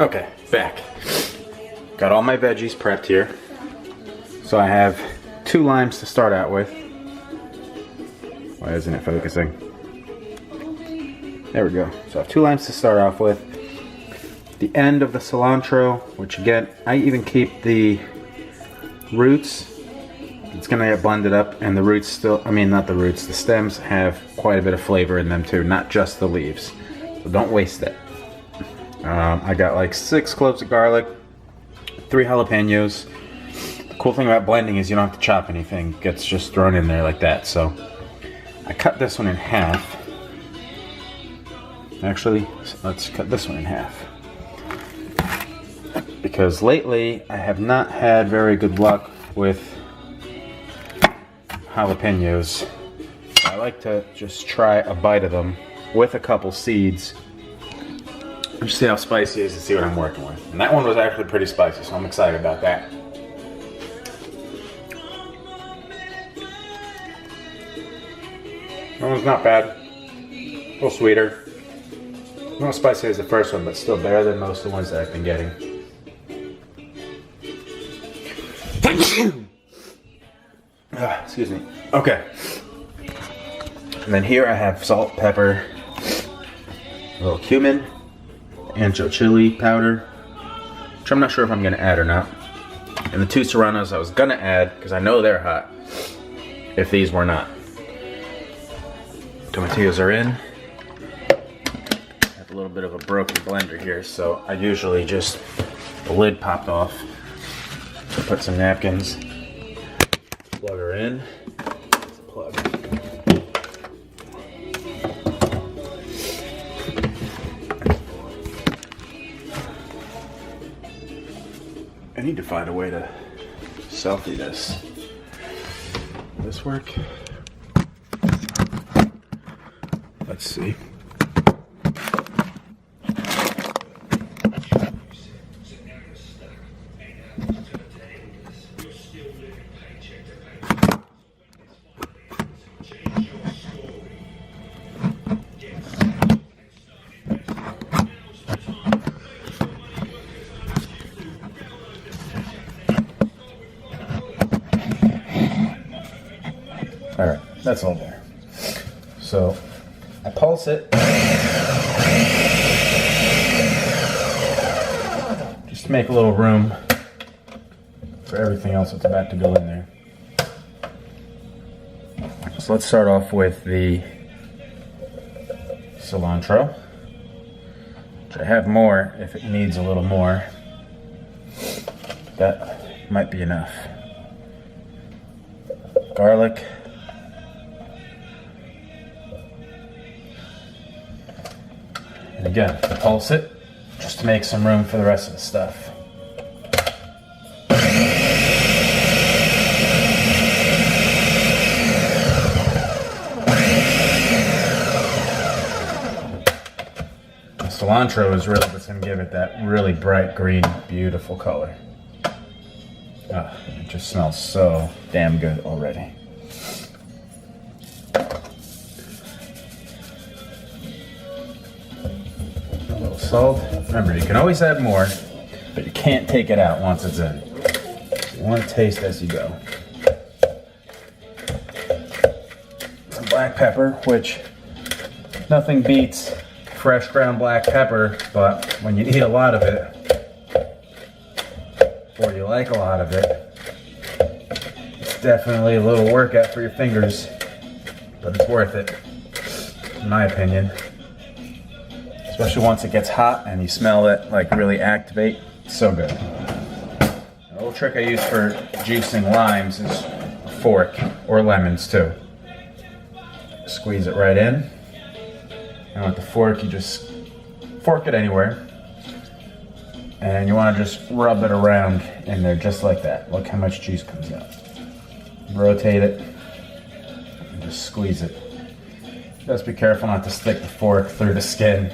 Okay, back. Got all my veggies prepped here. So I have 2 limes to start out with. Why isn't it focusing? There we go. So I have 2 limes to start off with. The end of the cilantro, which again, I even keep the roots. It's gonna get blended up, and the roots still, not the roots, the stems have quite a bit of flavor in them too, not just the leaves. So don't waste it. I got like 6 cloves of garlic, 3 jalapenos. The cool thing about blending is you don't have to chop anything. It gets just thrown in there like that. So I cut this one in half. Actually, let's cut this one in half. Because lately I have not had very good luck with jalapenos. I like to just try a bite of them with a couple seeds. Just see how spicy it is and see what I'm working with. And that one was actually pretty spicy, so I'm excited about that. That one's not bad. A little sweeter. Not as spicy as the first one, but still better than most of the ones that I've been getting. Excuse me. Okay. And then here I have salt, pepper, a little cumin, ancho chili powder, which I'm not sure if I'm going to add or not. And the 2 serranos I was going to add, because I know they're hot, if these were not. Tomatillos are in. I have a little bit of a broken blender here, so I usually just, the lid popped off. So put some napkins, plug her in. Plug. I need to find a way to selfie this. Will this work? Let's see. Alright, that's all there. So, I pulse it. Just to make a little room for everything else that's about to go in there. So let's start off with the cilantro, which I have more if it needs a little more. That might be enough. Garlic. And again, pulse it just to make some room for the rest of the stuff. The cilantro is really what's going to give it that really bright green, beautiful color. Oh, it just smells so damn good already. Salt. Remember, you can always add more, but you can't take it out once it's in. You want to taste as you go. Some black pepper, which nothing beats fresh ground black pepper, but when you eat a lot of it, or you like a lot of it, it's definitely a little workout for your fingers, but it's worth it, in my opinion. Especially once it gets hot and you smell it like really activate. So good. A little trick I use for juicing limes is a fork, or lemons too. Squeeze it right in. And with the fork, you just fork it anywhere. And you want to just rub it around in there just like that. Look how much juice comes out. Rotate it and just squeeze it. Just be careful not to stick the fork through the skin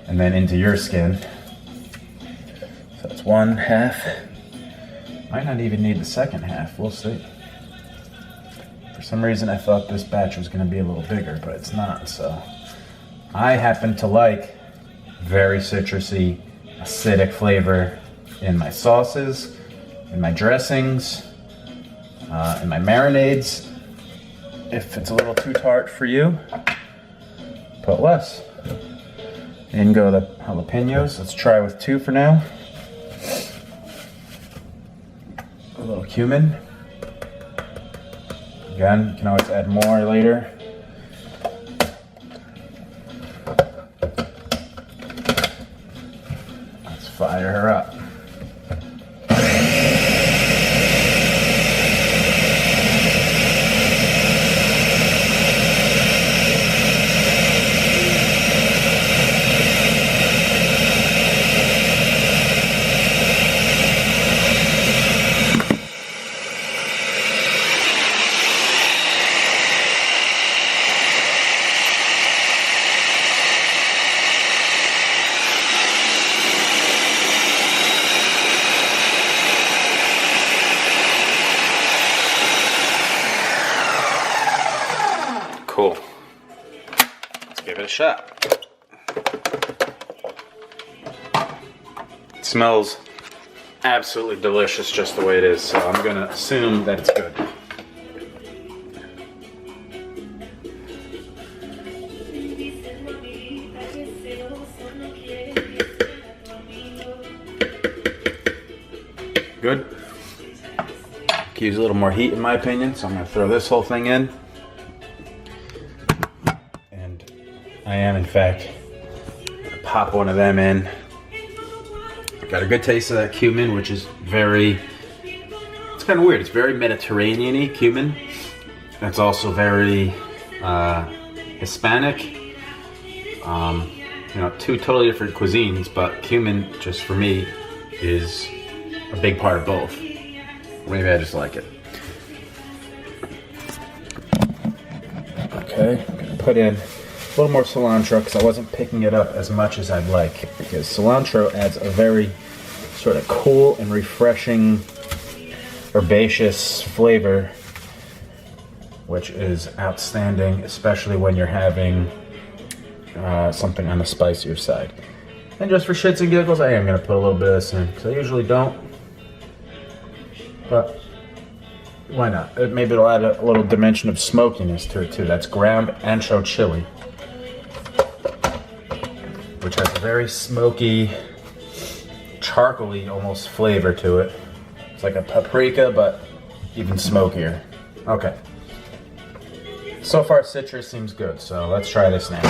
and then into your skin. So that's 1/2. Might not even need the second half, we'll see. For some reason I thought this batch was gonna be a little bigger, but it's not, so. I happen to like very citrusy, acidic flavor in my sauces, in my dressings, in my marinades. If it's a little too tart for you, put less. In go the jalapenos. Let's try with 2 for now. A little cumin. Again, you can always add more later. Let's fire her up. Cool. Let's give it a shot. It smells absolutely delicious just the way it is, so I'm gonna assume that it's good. Good. Could use a little more heat in my opinion, so I'm gonna throw this whole thing in. I am, in fact, gonna pop one of them in. Got a good taste of that cumin, which is very, it's kind of weird. It's very Mediterranean-y cumin. It's also very Hispanic. You know, 2 totally different cuisines, but cumin, just for me, is a big part of both. Maybe I just like it. Okay, I'm gonna put in a little more cilantro because I wasn't picking it up as much as I'd like, because cilantro adds a very sort of cool and refreshing herbaceous flavor, which is outstanding, especially when you're having something on the spicier side. And just for shits and giggles, I am going to put a little bit of this in, because I usually don't, but why not? Maybe it'll add a little dimension of smokiness to it too. That's ground ancho chili, which has a very smoky, charcoaly almost flavor to it. It's like a paprika, but even smokier. Okay. So far, citrus seems good, so let's try this now.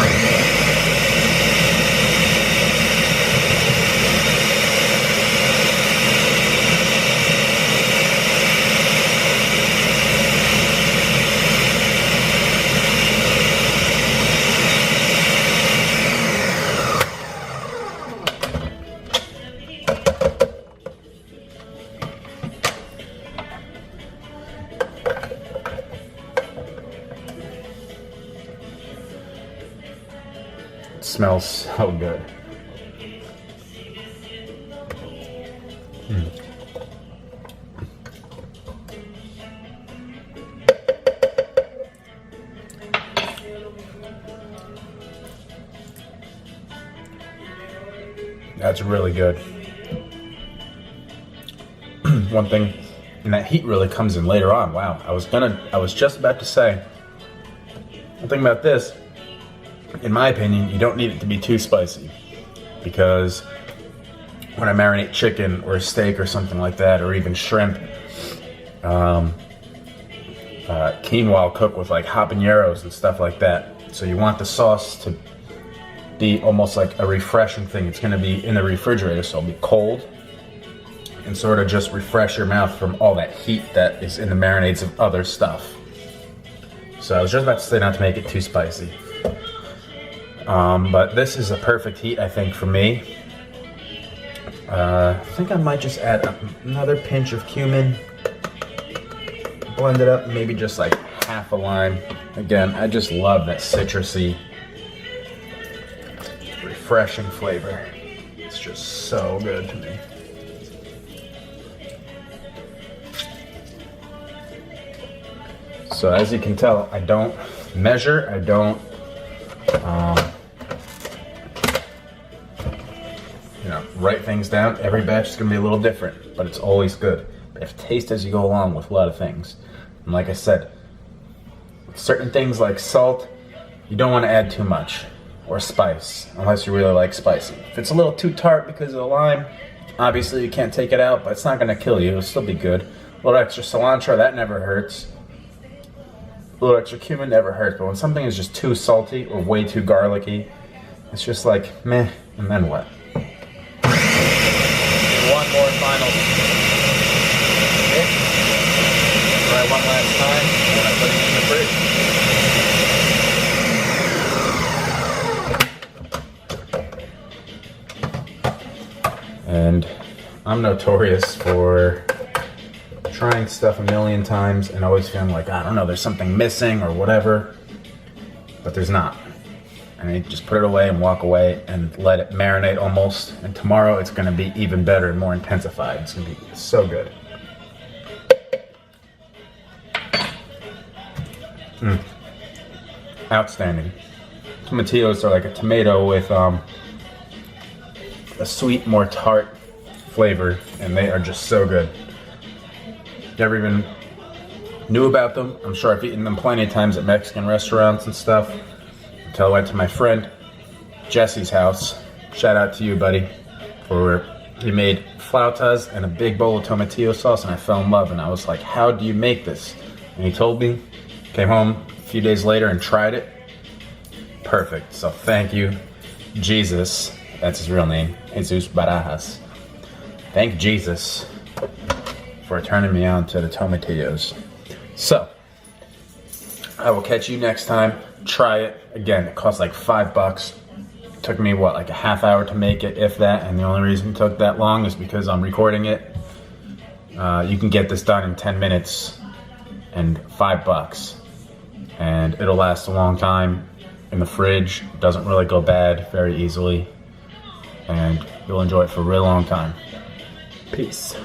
Smells so good. That's really good. One thing, and that heat really comes in later on. Wow, I was just about to say, one thing about this, in my opinion, you don't need it to be too spicy, because when I marinate chicken or steak or something like that, or even shrimp, quinoa I'll cook with like habaneros and stuff like that. So you want the sauce to be almost like a refreshing thing. It's going to be in the refrigerator, so it'll be cold and sort of just refresh your mouth from all that heat that is in the marinades of other stuff. So I was just about to say not to make it too spicy. But this is a perfect heat, I think, for me. I think I might just add another pinch of cumin. Blend it up, maybe just like half a lime. Again, I just love that citrusy, refreshing flavor. It's just so good to me. So as you can tell, I don't measure, I don't write things down. Every batch is gonna be a little different, but it's always good. But you have to taste as you go along with a lot of things. And like I said, certain things like salt, you don't want to add too much, or spice, unless you really like spicy. If it's a little too tart because of the lime, obviously you can't take it out, but it's not gonna kill you, it'll still be good. A little extra cilantro, that never hurts. A little extra cumin never hurts, but when something is just too salty or way too garlicky, it's just like, meh, and then what? One more final mix. Try one last time, and I'm putting it in the fridge. And I'm notorious for trying stuff a million times and always feeling like, I don't know, there's something missing or whatever, but there's not. And I just put it away and walk away and let it marinate almost. And tomorrow it's gonna be even better and more intensified. It's gonna be so good. Outstanding. Tomatillos are like a tomato with a sweet, more tart flavor, and they are just so good. Never even knew about them. I'm sure I've eaten them plenty of times at Mexican restaurants and stuff. Until I went to my friend Jesse's house. Shout out to you, buddy. He made flautas and a big bowl of tomatillo sauce, and I fell in love. And I was like, how do you make this? And he told me. Came home a few days later and tried it. Perfect. So thank you, Jesus. That's his real name, Jesus Barajas. Thank Jesus for turning me on to the tomatillos. So, I will catch you next time. Try it. Again, it costs like $5. It took me, what, like a half hour to make it, if that, and the only reason it took that long is because I'm recording it. You can get this done in 10 minutes and $5. And it'll last a long time in the fridge. It doesn't really go bad very easily. And you'll enjoy it for a real long time. Peace.